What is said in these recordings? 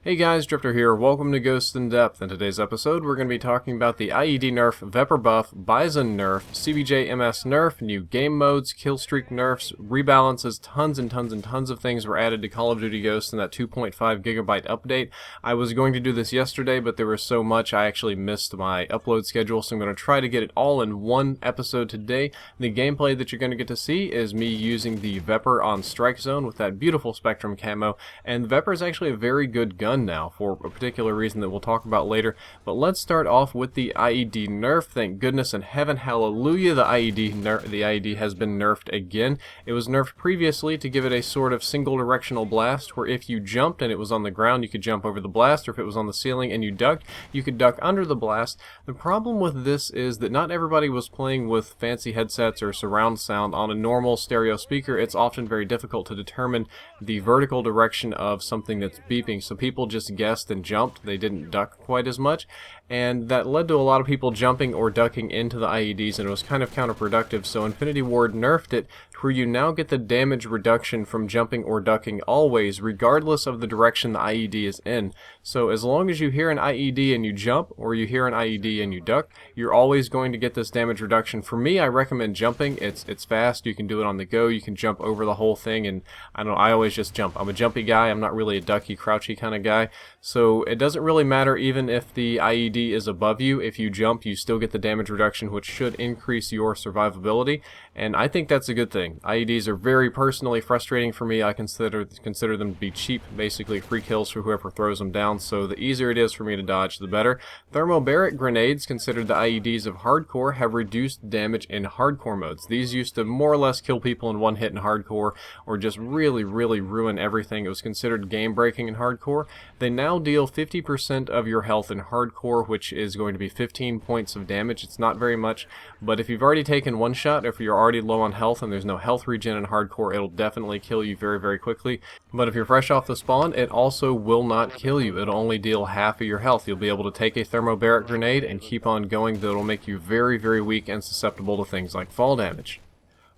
Hey guys, Drifter here. Welcome to Ghost in Depth. In today's episode, we're going to be talking about the IED Nerf, VEPR Buff, Bizon Nerf, CBJ-MS Nerf, new game modes, killstreak nerfs, rebalances, tons and tons of things were added to Call of Duty Ghosts in that 2.5 gigabyte update. I was going to do this yesterday, but there was so much I actually missed my upload schedule, so I'm going to try to get it all in one episode today. The gameplay that you're going to get to see is me using the Vepr on Strike Zone with that beautiful Spectrum camo, and the Vepr is actually a very good gun now for a particular reason that we'll talk about later. But let's start off with the IED Nerf. Thank goodness in heaven, hallelujah, the IED has been nerfed again. It was nerfed previously to give it a sort of single directional blast where if you jumped and it was on the ground you could jump over the blast, or if it was on the ceiling and you ducked, you could duck under the blast. The problem with this is that not everybody was playing with fancy headsets or surround sound. On a normal stereo speaker, it's often very difficult to determine the vertical direction of something that's beeping, so people just guessed and jumped. They didn't duck quite as much, and that led to a lot of people jumping or ducking into the IEDs, and it was kind of counterproductive. So Infinity Ward nerfed it where you now get the damage reduction from jumping or ducking always, regardless of the direction the IED is in. So as long as you hear an IED and you jump, or you hear an IED and you duck, you're always going to get this damage reduction. For me, I recommend jumping. It's fast. You can do it on the go. You can jump over the whole thing, and I don't know, I always just jump. I'm a jumpy guy. I'm not really a ducky, crouchy kind of guy. So it doesn't really matter even if the IED is above you. If you jump, you still get the damage reduction, which should increase your survivability, and I think that's a good thing. IEDs are very personally frustrating for me. I consider them to be cheap, basically free kills for whoever throws them down, so the easier it is for me to dodge, the better. Thermobaric grenades, considered the IEDs of hardcore, have reduced damage in hardcore modes. These used to more or less kill people in one hit in hardcore, or just really ruin everything. It was considered game breaking in hardcore. They now deal 50% of your health in hardcore, which is going to be 15 points of damage. It's not very much, but if you've already taken one shot, if you're already low on health and there's no health regen in hardcore, it'll definitely kill you very quickly. But if you're fresh off the spawn, it also will not kill you. It'll only deal half of your health. You'll be able to take a thermobaric grenade and keep on going. That'll make you very weak and susceptible to things like fall damage.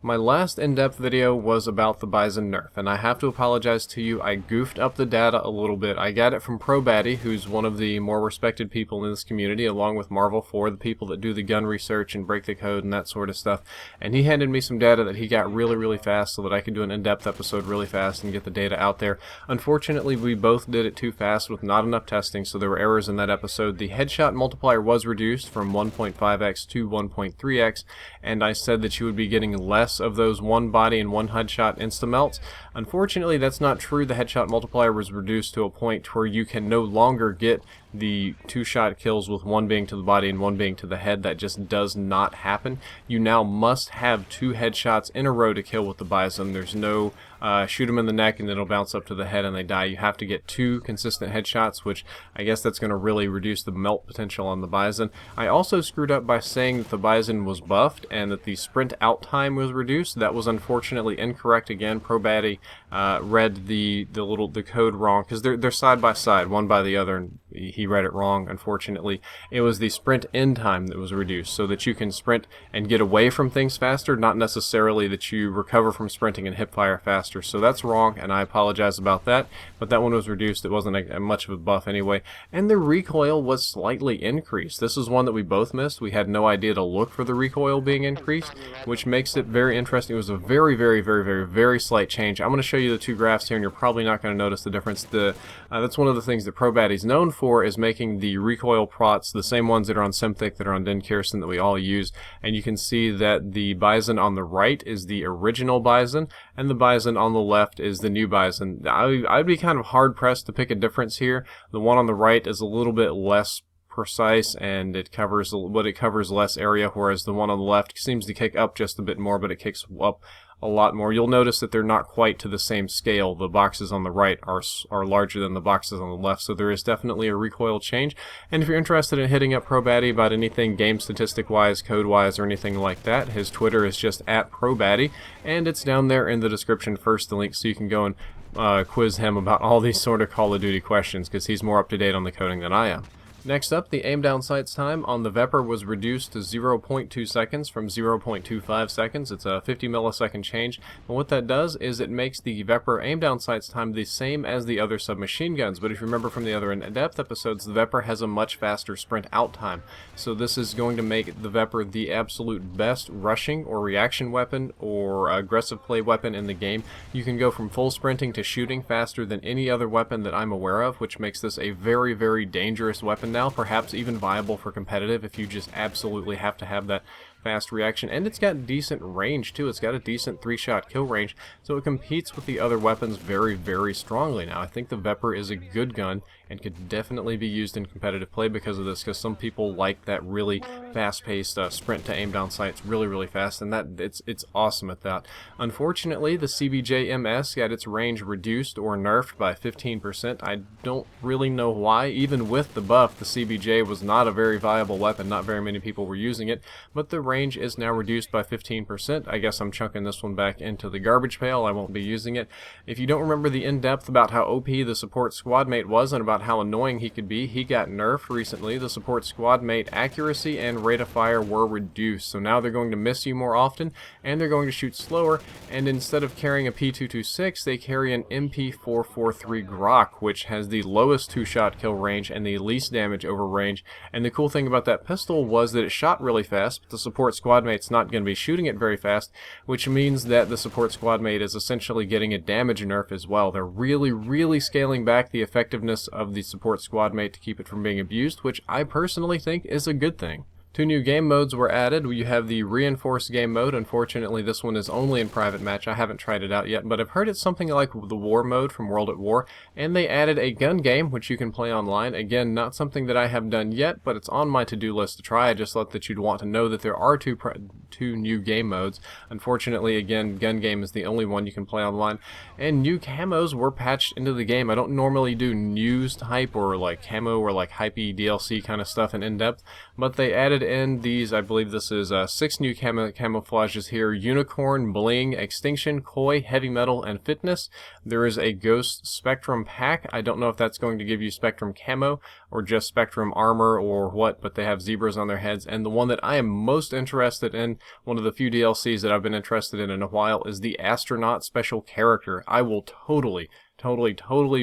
My last in-depth video was about the Bizon Nerf, and I have to apologize to you. I goofed up the data a little bit. I got it from ProBatty, who's one of the more respected people in this community, along with Marvel 4, the people that do the gun research and break the code and that sort of stuff. And he handed me some data that he got really fast so that I could do an in-depth episode really fast and get the data out there. Unfortunately, we both did it too fast with not enough testing, so there were errors in that episode. The headshot multiplier was reduced from 1.5x to 1.3x, and I said that you would be getting less of those one body and one headshot insta-melts. Unfortunately, that's not true. The headshot multiplier was reduced to a point where you can no longer get the two-shot kills with one being to the body and one being to the head. That just does not happen. You now must have two headshots in a row to kill with the Bizon. There's no shoot them in the neck and it'll bounce up to the head and they die. You have to get two consistent headshots, which I guess that's going to really reduce the melt potential on the Bizon. I also screwed up by saying that the Bizon was buffed and that the sprint out time was reduced. That was unfortunately incorrect. Again, ProBatty read the code wrong, because they're side by side, one by the other, and he read it wrong. Unfortunately, it was the sprint end time that was reduced, so that you can sprint and get away from things faster, not necessarily that you recover from sprinting and hip fire faster. So that's wrong, and I apologize about that, but that one was reduced. It wasn't much of a buff anyway, and the recoil was slightly increased. This is one that we both missed. We had no idea to look for the recoil being increased, which makes it very interesting. It was a very slight change. I'm going to show you the two graphs here, and you're probably not going to notice the difference. That's one of the things that ProBatty's known for, is making the recoil prots, the same ones that are on Simthic, that are on Den Kirsten, that we all use. And you can see that the Bizon on the right is the original Bizon, and the Bizon on the left is the new Bizon. I'd be kind of hard-pressed to pick a difference here. The one on the right is a little bit less precise, and it covers less area, whereas the one on the left seems to kick up just a bit more, but it kicks up a lot more. You'll notice that they're not quite to the same scale. The boxes on the right are larger than the boxes on the left, so there is definitely a recoil change. And if you're interested in hitting up ProBatty about anything game statistic wise, code wise, or anything like that, his Twitter is just @ProBatty, and it's down there in the description first, the link, so you can go and quiz him about all these sort of Call of Duty questions, because he's more up to date on the coding than I am. Next up, the aim down sights time on the Vepr was reduced to 0.2 seconds from 0.25 seconds. It's a 50 millisecond change, and what that does is it makes the Vepr aim down sights time the same as the other submachine guns, but if you remember from the other in-depth episodes, the Vepr has a much faster sprint out time, so this is going to make the Vepr the absolute best rushing or reaction weapon or aggressive play weapon in the game. You can go from full sprinting to shooting faster than any other weapon that I'm aware of, which makes this a very, very dangerous weapon now, perhaps even viable for competitive if you just absolutely have to have that fast reaction. And it's got decent range too. It's got a decent 3-shot kill range, so it competes with the other weapons very, very strongly. Now I think the Vepr is a good gun and could definitely be used in competitive play because of this, because some people like that really fast-paced sprint to aim down sights really, really fast, and that it's awesome at that. Unfortunately, the CBJ-MS got its range reduced or nerfed by 15%. I don't really know why. Even with the buff, the CBJ was not a very viable weapon. Not very many people were using it, but the range is now reduced by 15%. I guess I'm chunking this one back into the garbage pail. I won't be using it. If you don't remember the in-depth about how OP the support squad mate was and about how annoying he could be, he got nerfed recently. The support squad mate accuracy and rate of fire were reduced, so now they're going to miss you more often and they're going to shoot slower, and instead of carrying a P226 they carry an MP443 Grok, which has the lowest 2-shot kill range and the least damage over range. And the cool thing about that pistol was that it shot really fast, but the support squad mate's not going to be shooting it very fast, which means that the support squad mate is essentially getting a damage nerf as well. They're really, really scaling back the effectiveness of the support squad mate to keep it from being abused, which I personally think is a good thing. 2 new game modes were added. You have the reinforced game mode. Unfortunately, this one is only in private match. I haven't tried it out yet, but I've heard it's something like the war mode from World at War. And they added a gun game, which you can play online. Again, not something that I have done yet, but it's on my to-do list to try. I just thought that you'd want to know that there are two new game modes. Unfortunately, again, gun game is the only one you can play online. And new camos were patched into the game. I don't normally do news type or like camo or like hypey DLC kind of stuff in in-depth, but they added in these, I believe this is 6 new camouflages here: Unicorn, Bling, Extinction, Koi, Heavy Metal, and Fitness. There is a Ghost Spectrum pack. I don't know if that's going to give you Spectrum camo or just Spectrum armor or what, but they have zebras on their heads. And the one that I am most interested in, one of the few DLCs that I've been interested in a while, is the Astronaut special character. I will totally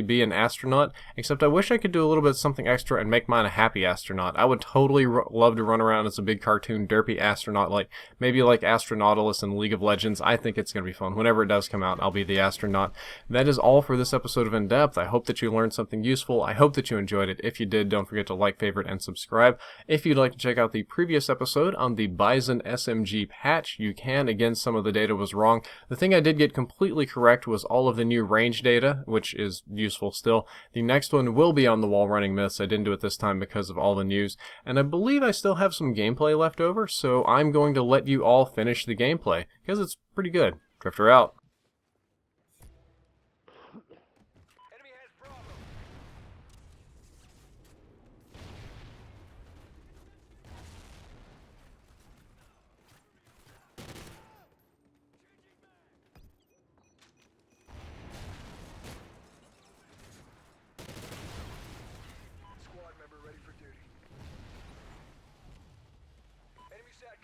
be an astronaut, except I wish I could do a little bit of something extra and make mine a happy astronaut. I would totally love to run around as a big cartoon derpy astronaut, like maybe like Astronautilus in League of Legends. I think it's going to be fun. Whenever it does come out, I'll be the astronaut. That is all for this episode of In Depth. I hope that you learned something useful. I hope that you enjoyed it. If you did, don't forget to like, favorite, and subscribe. If you'd like to check out the previous episode on the Bison SMG patch, you can. Again, some of the data was wrong. The thing I did get completely correct was all of the new range data, which is useful still. The next one will be on the wall running myths. I didn't do it this time because of all the news, and I believe I still have some gameplay left over, so I'm going to let you all finish the gameplay because it's pretty good. Drifter out.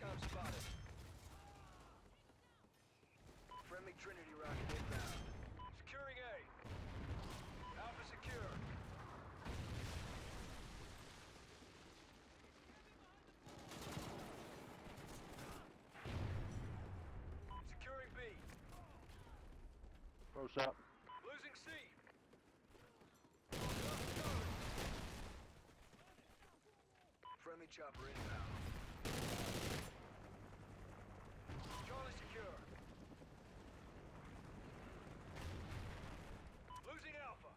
Camos spotted. Friendly Trinity rocket inbound. Securing A. Alpha secure. Securing B. Close up. Losing C. Friendly chopper inbound. Charlie secure. Losing Alpha.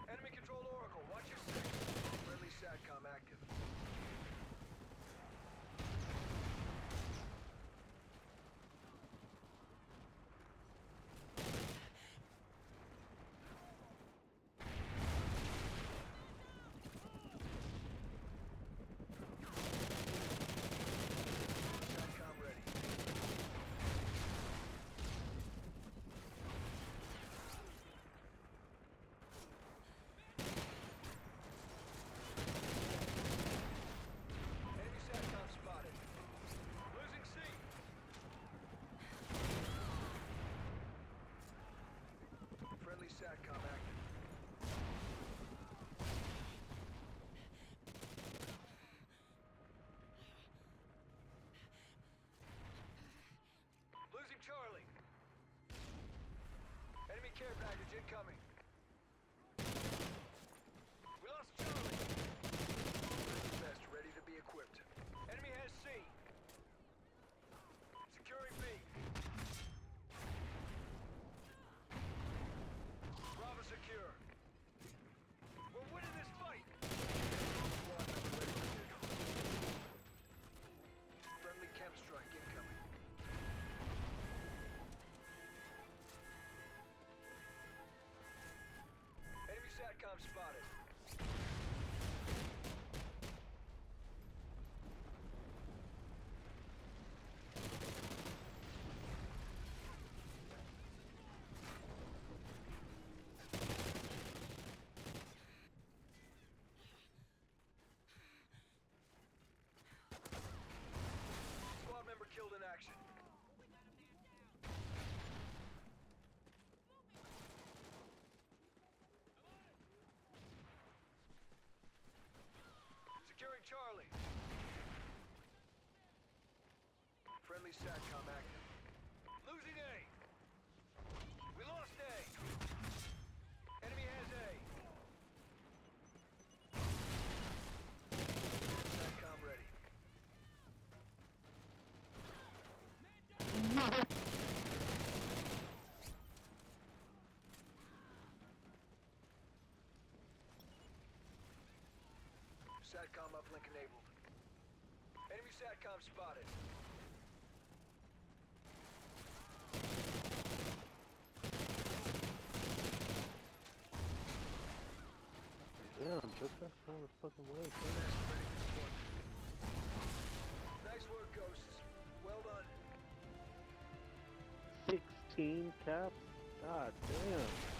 Enemy controlled Oracle. Watch your six. Friendly SATCOM active. care package incoming. We lost Charlie. Best ready to be equipped. Enemy has C. Securing B. Bravo secure. We're winning this fight. Squad Mate ready for neutral. Friendly chem strike incoming. Enemy SATCOM spotted. Squad member killed in action. Securing Charlie. Friendly SATCOM active. Losing A. We lost A. Enemy has A. SATCOM ready. SATCOM uplink enabled. Enemy SATCOM spotted. Damn, took that kind of fucking way. Nice work, Ghosts. Well done. 16 caps? God damn.